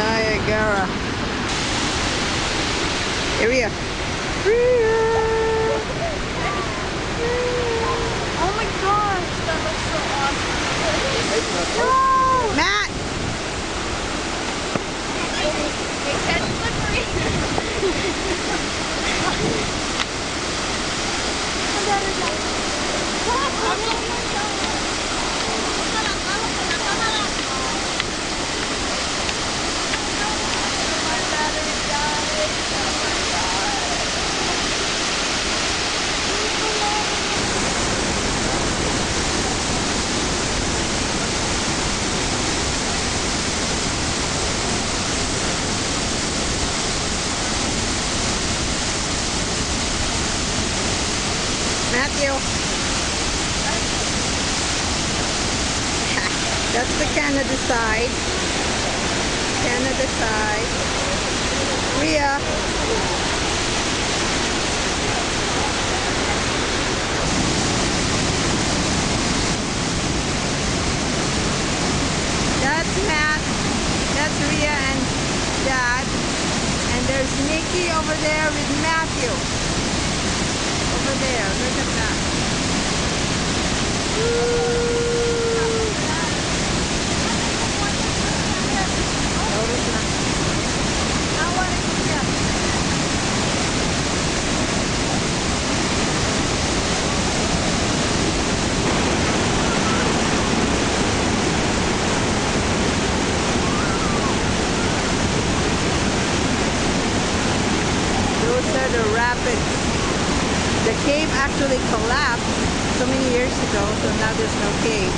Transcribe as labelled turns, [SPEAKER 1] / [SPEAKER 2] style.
[SPEAKER 1] Niagara. Area. Ria.
[SPEAKER 2] Oh my gosh, that looks so awesome.
[SPEAKER 1] Matt!
[SPEAKER 2] It's kind of slippery.
[SPEAKER 1] Matthew. That's the Canada side. Canada side. Ria. That's Matt. That's Ria and Dad. And there's Nikki over there with Matthew. Over there, look at that. Those are the rapids. The cave actually collapsed so many years ago, so now there's no cave.